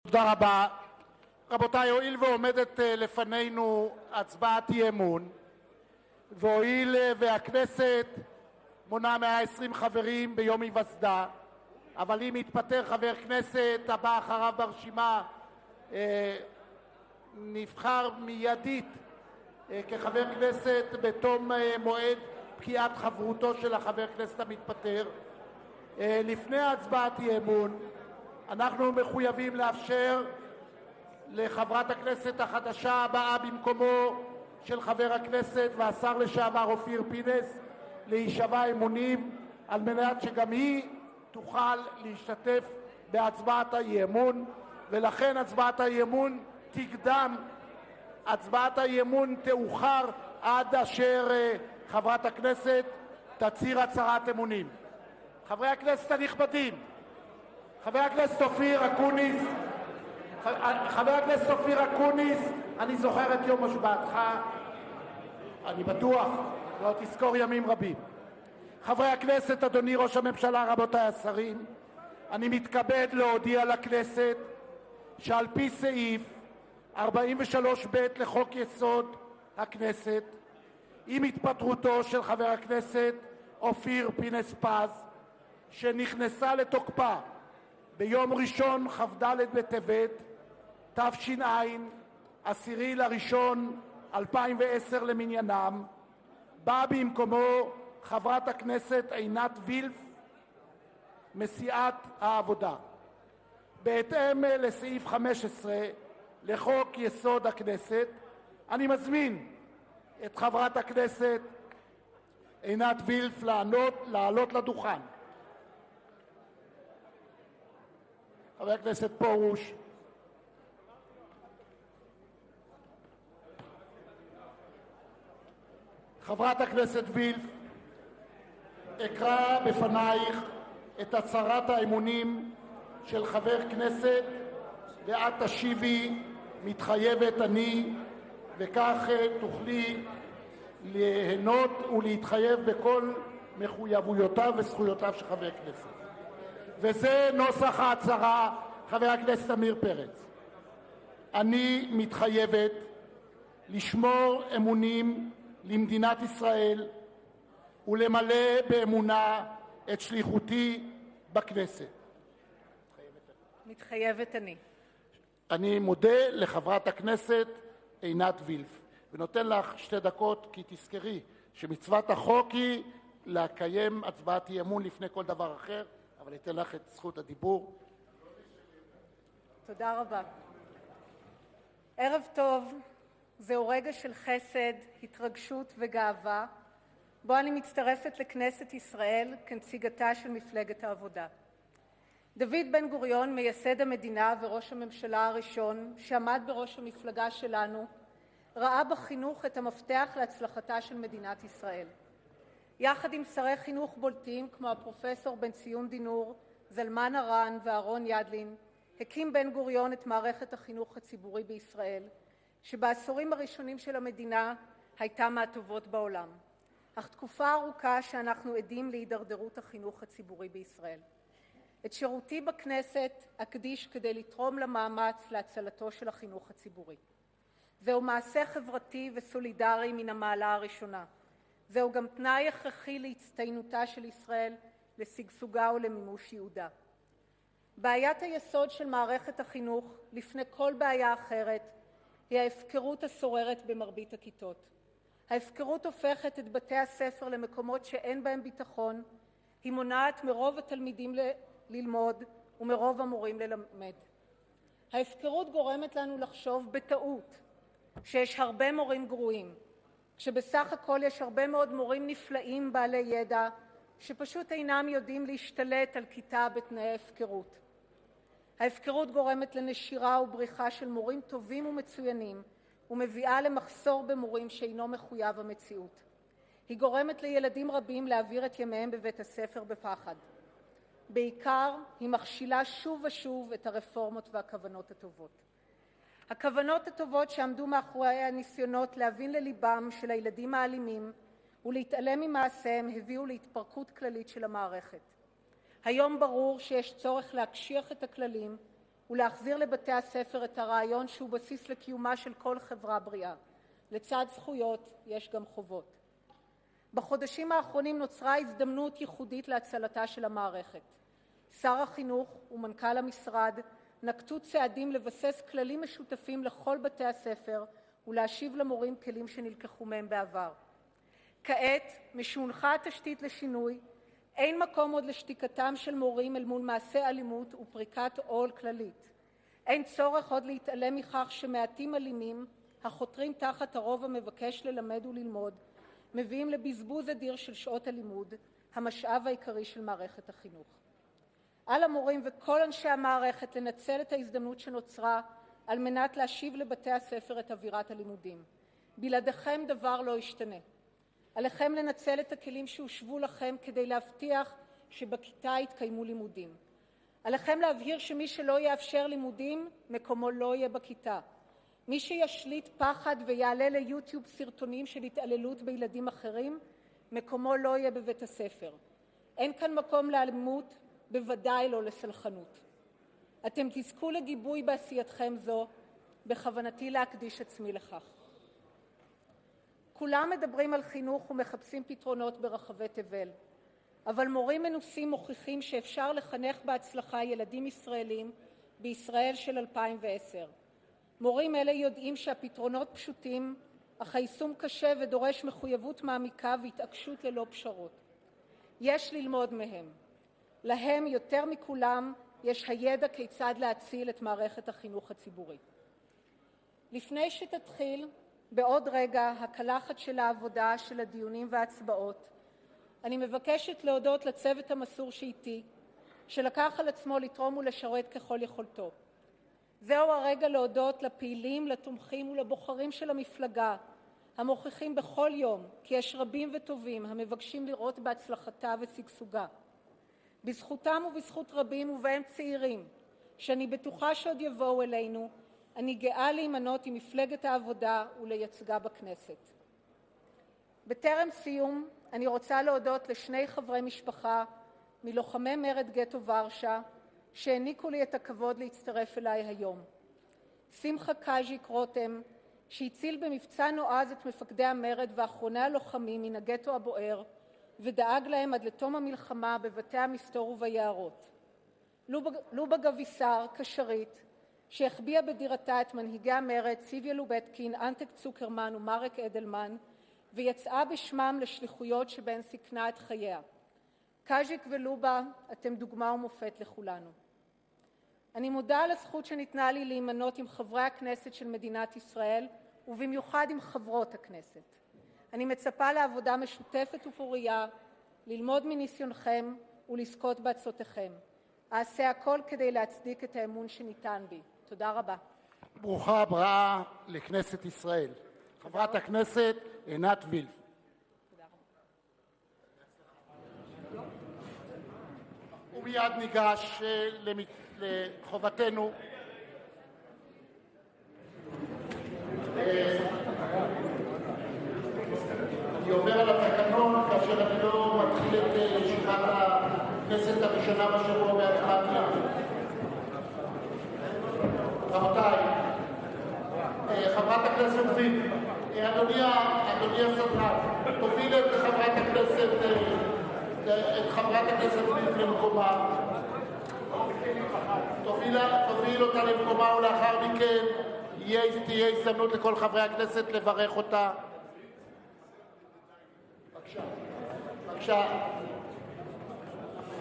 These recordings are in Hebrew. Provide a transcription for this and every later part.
תודה רבה. רבותי, הואיל ועומדת לפנינו הצבעת אי-אמון, והואיל והכנסת מונה 120 חברים ביום היווסדה, אבל אם יתפטר חבר כנסת הבא אחריו ברשימה נבחר מיידית כחבר כנסת בתום מועד פקיעת חברותו של החבר כנסת המתפטר, לפני הצבעת אי-אמון אנחנו מחויבים לאפשר לחברת הכנסת החדשה הבאה במקומו של חבר הכנסת והשר לשעבר אופיר פינס להישבע אמונים על מנת שגם היא תוכל להשתתף בהצבעת האי-אמון, ולכן הצבעת האי-אמון תקדם, הצבעת האי-אמון תאוחר עד אשר חברת הכנסת תצהיר הצהרת אמונים. חברי הכנסת הנכבדים, חבר הכנסת אופיר אקוניס, אני זוכר את יום השבעתך, אני בטוח, לא תזכור ימים רבים. חברי הכנסת, אדוני ראש הממשלה, רבותי השרים, אני מתכבד להודיע לכנסת שעל פי סעיף 43(ב) לחוק יסוד הכנסת, עם התפטרותו של חבר הכנסת אופיר פינס-פז, שנכנסה לתוקפה ביום ראשון כ"ד בטבת תש"ע 10/1/2010 למניינם, באה במקומו חברת הכנסת עינת וילף מסיעת העבודה. בהתאם לסעיף 15 לחוק יסוד הכנסת, אני מזמין את חברת הכנסת עינת וילף לעלות לדוכן. חבר הכנסת פרוש. חברת הכנסת וילף, אקרא בפנייך את הצהרת האמונים של חבר כנסת ואת תשיבי מתחייבת אני, וכך תוכלי ליהנות ולהתחייב בכל מחויבויותיו וזכויותיו של חבר כנסת. וזה נוסח ההצהרה. חבר הכנסת עמיר פרץ: אני מתחייבת לשמור אמונים למדינת ישראל ולמלא באמונה את שליחותי בכנסת. מתחייבת אני. אני מודה לחברת הכנסת עינת וילף ונותן לך 2 דקות, כי תזכרי שמצוות החוק היא לקיים הצבעת אי-אמון לפני כל דבר אחר, אבל אתן לך את זכות הדיבור. תודה רבה. ערב טוב. זהו רגע של חסד, התרגשות וגאווה, בו אני מצטרפת לכנסת ישראל כנציגתה של מפלגת העבודה. דוד בן-גוריון, מייסד המדינה וראש הממשלה הראשון שעמד בראש המפלגה שלנו, ראה בחינוך את המפתח להצלחתה של מדינת ישראל. יחד עם שרי חינוך בולטים כמו הפרופסור בן-ציון דינור, זלמן ארן ואהרון ידלין, הקים בן-גוריון את מערכת החינוך הציבורי בישראל, שבעשורים הראשונים של המדינה הייתה מהטובות בעולם. אך תקופה ארוכה שאנחנו עדים להידרדרות החינוך הציבורי בישראל. את שירותי בכנסת אקדיש כדי לתרום למאמץ להצלתו של החינוך הציבורי. זהו מעשה חברתי וסולידרי מן המעלה הראשונה. זהו גם תנאי הכרחי להצטיינותה של ישראל, לשגשוגה ולמימוש ייעודה. בעיית היסוד של מערכת החינוך, לפני כל בעיה אחרת, היא ההפקרות השוררת במרבית הכיתות. ההפקרות הופכת את בתי-הספר למקומות שאין בהם ביטחון, היא מונעת מרוב התלמידים ללמוד ומרוב המורים ללמד. ההפקרות גורמת לנו לחשוב בטעות שיש הרבה מורים גרועים, כשבסך הכל יש הרבה מאוד מורים נפלאים בעלי ידע שפשוט אינם יודעים להשתלט על כיתה בתנאי הפקרות. ההפקרות גורמת לנשירה ובריחה של מורים טובים ומצוינים ומביאה למחסור במורים שאינו מחויב המציאות. היא גורמת לילדים רבים להעביר את ימיהם בבית הספר בפחד. בעיקר היא מכשילה שוב ושוב את הרפורמות והכוונות הטובות. הכוונות הטובות שעמדו מאחורי הניסיונות להבין לליבם של הילדים האלימים ולהתעלם ממעשיהם הביאו להתפרקות כללית של המערכת. היום ברור שיש צורך להקשיח את הכללים ולהחזיר לבתי-הספר את הרעיון שהוא בסיס לקיומה של כל חברה בריאה. לצד זכויות יש גם חובות. בחודשים האחרונים נוצרה הזדמנות ייחודית להצלתה של המערכת. שר החינוך ומנכ"ל המשרד נקטו צעדים לבסס כללים משותפים לכל בתי-הספר ולהשיב למורים כלים שנלקחו מהם בעבר. כעת, משהונחה התשתית לשינוי, אין מקום עוד לשתיקתם של מורים אל מול מעשי אלימות ופריקת עול כללית. אין צורך עוד להתעלם מכך שמעטים אלימים, החותרים תחת הרוב המבקש ללמד וללמוד, מביאים לבזבוז אדיר של שעות הלימוד, המשאב העיקרי של מערכת החינוך. על המורים וכל אנשי המערכת לנצל את ההזדמנות שנוצרה על מנת להשיב לבתי-הספר את אווירת הלימודים. בלעדיכם דבר לא ישתנה. עליכם לנצל את הכלים שהושבו לכם כדי להבטיח שבכיתה יתקיימו לימודים. עליכם להבהיר שמי שלא יאפשר לימודים, מקומו לא יהיה בכיתה. מי שישליט פחד ויעלה ליוטיוב סרטונים של התעללות בילדים אחרים, מקומו לא יהיה בבית הספר. אין כאן מקום לאלימות, בוודאי לא לסלחנות. אתם תזכו לגיבוי בעשייתכם זו, בכוונתי להקדיש עצמי לכך. כולם מדברים על חינוך ומחפשים פתרונות ברחבי תבל, אבל מורים מנוסים מוכיחים שאפשר לחנך בהצלחה ילדים ישראלים בישראל של 2010. מורים אלה יודעים שהפתרונות פשוטים, אך היישום קשה ודורש מחויבות מעמיקה והתעקשות ללא פשרות. יש ללמוד מהם. להם יותר מכולם יש הידע כיצד להציל את מערכת החינוך הציבורי. לפני שתתחיל בעוד רגע הקלחת של העבודה, של הדיונים וההצבעות, אני מבקשת להודות לצוות המסור שאיתי, שלקח על עצמו לתרום ולשרת ככל יכולתו. זהו הרגע להודות לפעילים, לתומכים ולבוחרים של המפלגה, המוכיחים בכל יום כי יש רבים וטובים המבקשים לראות בהצלחתה ושגשוגה. בזכותם ובזכות רבים ובהם צעירים, שאני בטוחה שעוד יבואו אלינו, אני גאה להימנות עם מפלגת העבודה ולייצגה בכנסת. בטרם סיום, אני רוצה להודות לשני חברי משפחה מלוחמי מרד גטו ורשה, שהעניקו לי את הכבוד להצטרף אליי היום. שמחה קז'יק רותם, שהציל במבצע נועז את מפקדי המרד ואחרוני הלוחמים מן הגטו הבוער, ודאג להם עד לתום המלחמה בבתי המסתור וביערות. לובה גביסר, קשרית, שהחביאה בדירתה את מנהיגי המרד ציוויה לובטקין, אנטק צוקרמן ומרק אדלמן, ויצאה בשמם לשליחויות שבהן סיכנה את חייה. קז'יק ולובה, אתם דוגמה ומופת לכולנו. אני מודה על הזכות שניתנה לי להימנות עם חברי הכנסת של מדינת ישראל, ובמיוחד עם חברות הכנסת. אני מצפה לעבודה משותפת ופורייה, ללמוד מניסיונכם ולזכות בעצותיכם. אעשה הכל כדי להצדיק את האמון שניתן בי. תודה רבה. ברוכה הבאה לכנסת ישראל. חברת הכנסת עינת וילף. ומיד ניגש לחובתנו. אני עובר על התקנון כאשר אני לא מתחיל את ישיבת הכנסת הראשונה בשבוע בהצבעת אי-אמון. רבותיי, חברת הכנסת וילף, אדוני הסדרן, תוביל את חברת הכנסת וילף למקומה. תוביל אותה למקומה, ולאחר מכן תהיה הזדמנות לכל חברי הכנסת לברך אותה. בבקשה.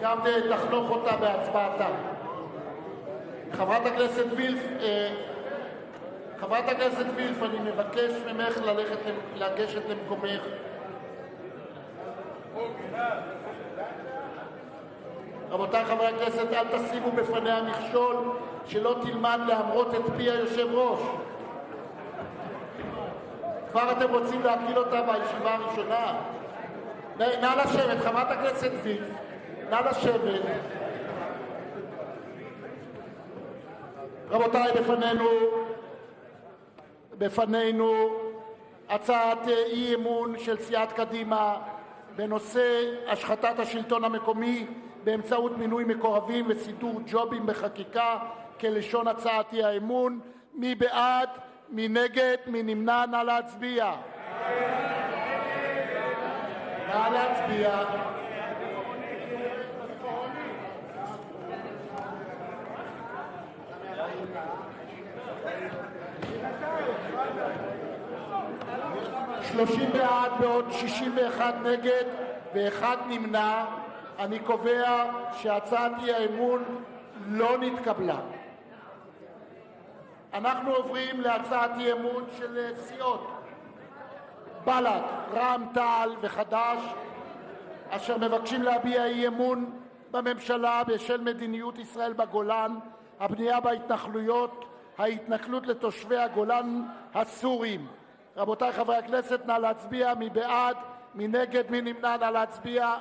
גם תחנוך אותה בהצבעתה. חברת הכנסת וילף, אני מבקש ממך לגשת למקומך. רבותי חברי הכנסת, אל תשימו בפניה מכשול שלא תלמד להמרות את פי היושב-ראש. כבר אתם רוצים להפיל אותה בישיבה הראשונה? נא לשבת, חברת הכנסת וילף, נא לשבת. רבותי, בפנינו הצעת אי-אמון של סיעת קדימה בנושא השחתת השלטון המקומי באמצעות מינוי מקורבים וסידור ג'ובים בחקיקה, כלשון הצעת האי-אמון. מי בעד? מי נגד? מי נמנע? נא להצביע. נא להצביע. שלושים בעד בעוד 61 נגד ואחד נמנע. אני קובע שהצעת האי-אמון לא נתקבלה. אנחנו עוברים להצעת אי-אמון של סיעות בל"ד, רע"ם-תע"ל וחד"ש, אשר מבקשים להביע אי-אמון בממשלה בשל מדיניות ישראל בגולן, הבנייה בהתנחלויות, ההתנכלות לתושבי הגולן הסורים. רבותי חברי הכנסת, נא להצביע. מי בעד? מי נגד? מי נמנע? נא להצביע.